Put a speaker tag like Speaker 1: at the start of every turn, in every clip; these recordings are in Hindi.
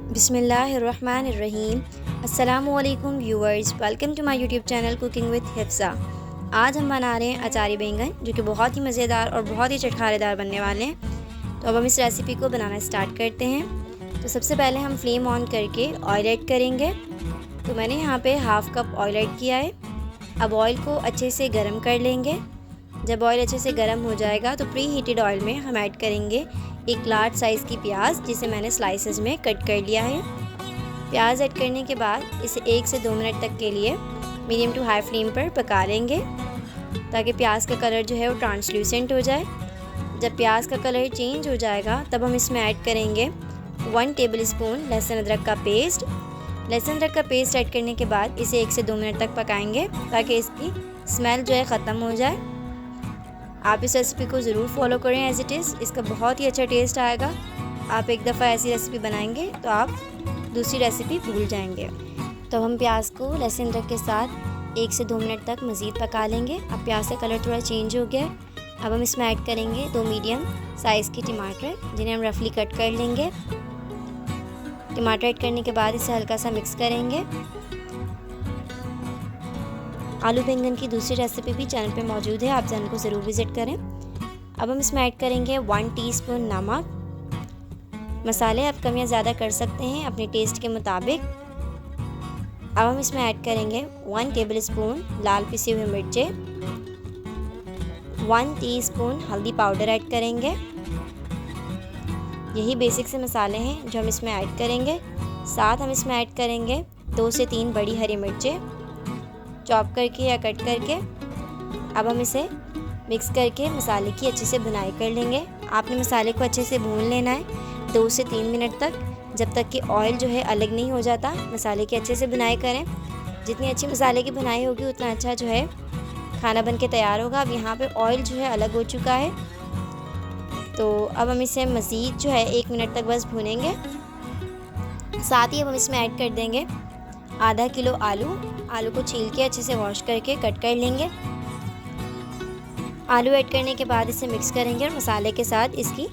Speaker 1: बिस्मिल्लाहिर्रहमानिर्रहीम। अस्सलामुअलैकुम viewers, welcome to my YouTube channel cooking with Hifsa. आज हम बना रहे हैं अचारी बैंगन, जो कि बहुत ही मज़ेदार और बहुत ही चटखारेदार बनने वाले हैं। तो अब हम इस रेसिपी को बनाना स्टार्ट करते हैं। तो सबसे पहले हम फ्लेम ऑन करके ऑयल ऐड करेंगे। तो मैंने यहाँ पे हाफ़ कप ऑयल ऐड किया है। अब ऑयल को अच्छे से गर्म कर लेंगे। जब ऑयल अच्छे से गर्म हो जाएगा तो प्री हीटेड ऑयल में हम ऐड करेंगे एक लार्ज साइज़ की प्याज, जिसे मैंने स्लाइसेस में कट कर लिया है। प्याज ऐड करने के बाद इसे 1 से 2 मिनट तक के लिए मीडियम टू हाई फ्लेम पर पका लेंगे, ताकि प्याज का कलर जो है वो ट्रांसल्यूसेंट हो जाए। जब प्याज का कलर चेंज हो जाएगा तब हम इसमें ऐड करेंगे 1 टेबल स्पून लहसुन अदरक का पेस्ट। लहसुन अदरक का पेस्ट ऐड करने के बाद इसे 1 से 2 मिनट तक पकाएंगे, ताकि इसकी स्मेल जो है ख़त्म हो जाए। आप इस रेसिपी को ज़रूर फॉलो करें एज़ इट इज़, इसका बहुत ही अच्छा टेस्ट आएगा। आप एक दफ़ा ऐसी रेसिपी बनाएंगे तो आप दूसरी रेसिपी भूल जाएंगे। तो हम प्याज को लहसुन अदरक के साथ 1 से 2 मिनट तक मज़ीद पका लेंगे। अब प्याज का कलर थोड़ा चेंज हो गया है। अब हम इसमें ऐड करेंगे 2 मीडियम साइज़ के टमाटर, जिन्हें हम रफली कट कर लेंगे। टमाटर ऐड करने के बाद इसे हल्का सा मिक्स करेंगे। आलू बैंगन की दूसरी रेसिपी भी चैनल पे मौजूद है, आप चैनल को ज़रूर विज़िट करें। अब हम इसमें ऐड करेंगे 1 टीस्पून नमक। मसाले आप कम या ज़्यादा कर सकते हैं अपने टेस्ट के मुताबिक। अब हम इसमें ऐड करेंगे 1 टेबल स्पून लाल पिसी हुई मिर्चें, 1 टीस्पून हल्दी पाउडर ऐड करेंगे। यही बेसिक से मसाले हैं जो हम इसमें ऐड करेंगे। साथ हम इसमें ऐड करेंगे 2 से 3 बड़ी हरी मिर्चें, चॉप करके या कट करके। अब हम इसे मिक्स करके मसाले की अच्छे से भुनाई कर लेंगे। आपने मसाले को अच्छे से भून लेना है 2 से 3 मिनट तक, जब तक कि ऑयल जो है अलग नहीं हो जाता। मसाले की अच्छे से भुनाई करें। जितनी अच्छी मसाले की भुनाई होगी उतना अच्छा जो है खाना बन के तैयार होगा। अब यहाँ पे ऑयल जो है अलग हो चुका है। तो अब हम इसे मज़ीद जो है 1 मिनट तक बस भूनेंगे। साथ ही अब हम इसमें ऐड कर देंगे आधा किलो आलू को छील के अच्छे से वॉश करके कट कर लेंगे। आलू ऐड करने के बाद इसे मिक्स करेंगे और मसाले के साथ इसकी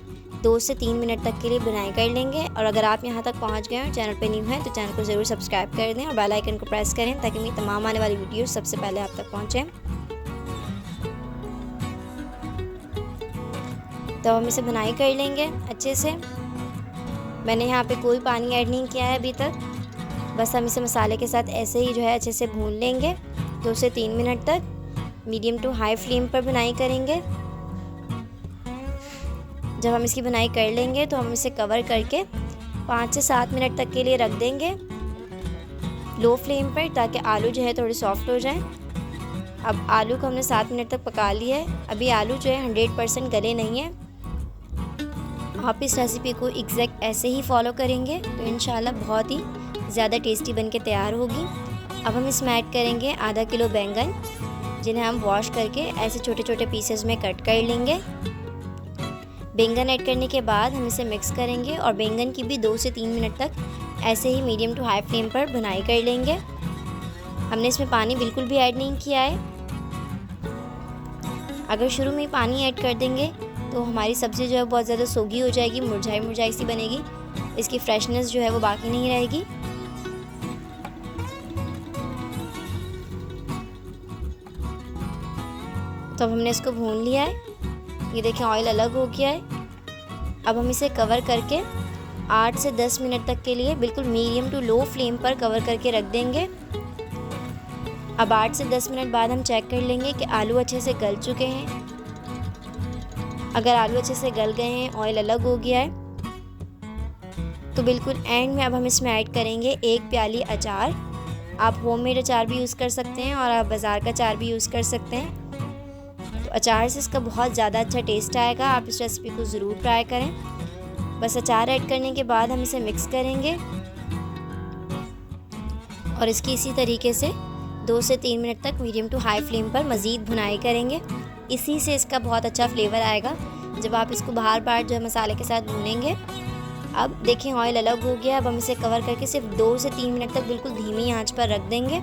Speaker 1: 2 से 3 मिनट तक के लिए भुनाई कर लेंगे। और अगर आप यहाँ तक पहुँच गए और चैनल पे न्यू हैं तो चैनल को ज़रूर सब्सक्राइब कर दें और बेल आइकन को प्रेस करें, ताकि मेरी तमाम आने वाली वीडियो सबसे पहले आप तक पहुँचें। तो हम इसे भुनाई कर लेंगे अच्छे से। मैंने यहाँ पे कोई पानी ऐड नहीं किया है अभी तक, बस हम इसे मसाले के साथ ऐसे ही जो है अच्छे से भून लेंगे 2 से 3 मिनट तक। मीडियम टू हाई फ्लेम पर भुनाई करेंगे। जब हम इसकी भुनाई कर लेंगे तो हम इसे कवर करके 5 से 7 मिनट तक के लिए रख देंगे लो फ्लेम पर, ताकि आलू जो है थोड़े सॉफ्ट हो जाए। अब आलू को हमने 7 मिनट तक पका लिया है। अभी आलू जो है 100% गले नहीं है। आप इस रेसिपी को एग्जैक्ट ऐसे ही फॉलो करेंगे तो इंशाल्लाह बहुत ही ज़्यादा टेस्टी बन के तैयार होगी। अब हम इसमें ऐड करेंगे आधा किलो बैंगन, जिन्हें हम वॉश करके ऐसे छोटे छोटे पीसेस में कट कर लेंगे। बैंगन ऐड करने के बाद हम इसे मिक्स करेंगे और बैंगन की भी 2 से 3 मिनट तक ऐसे ही मीडियम टू हाई फ्लेम पर भुनाई कर लेंगे। हमने इसमें पानी बिल्कुल भी ऐड नहीं किया है। अगर शुरू में पानी ऐड कर देंगे तो हमारी सब्ज़ी जो है बहुत ज़्यादा सोगी हो जाएगी, मुरझाई मुरझाई सी बनेगी। इसकी फ्रेशनेस जो है वो बाकी नहीं रहेगी। तो अब हमने इसको भून लिया है। ये देखें ऑयल अलग हो गया है। अब हम इसे कवर करके 8 से 10 मिनट तक के लिए बिल्कुल मीडियम टू लो फ्लेम पर कवर करके रख देंगे। अब 8 से 10 मिनट बाद हम चेक कर लेंगे कि आलू अच्छे से गल चुके हैं। अगर आलू अच्छे से गल गए हैं, ऑयल अलग हो गया है, तो बिल्कुल एंड में अब हम इसमें ऐड करेंगे 1 प्याली अचार। आप होममेड अचार भी यूज़ कर सकते हैं और आप बाज़ार का अचार भी यूज़ कर सकते हैं। तो अचार से इसका बहुत ज़्यादा अच्छा टेस्ट आएगा। आप इस रेसिपी को ज़रूर ट्राई करें। बस अचार ऐड करने के बाद हम इसे मिक्स करेंगे और इसकी इसी तरीके से 2 से 3 मिनट तक मीडियम टू हाई फ्लेम पर मज़ीद भुनाई करेंगे। इसी से इसका बहुत अच्छा फ्लेवर आएगा जब आप इसको बार बार जो है मसाले के साथ भूनेंगे। अब देखें ऑयल अलग हो गया। अब हम इसे कवर करके सिर्फ 2 से 3 मिनट तक बिल्कुल धीमी आंच पर रख देंगे।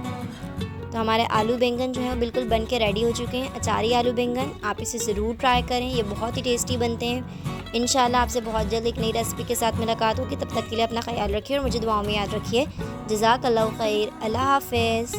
Speaker 1: तो हमारे आलू बैंगन जो है वो बिल्कुल बन के रेडी हो चुके हैं। अचारी आलू बैंगन, आप इसे ज़रूर ट्राई करें, ये बहुत ही टेस्टी बनते हैं। इंशाल्लाह आपसे बहुत जल्द एक नई रेसिपी के साथ मुलाकात होगी। तब तक के लिए अपना ख्याल रखिए और मुझे दुआओं में याद रखिए। जज़ाकल्लाहु खैर। अल्लाह हाफ़िज़।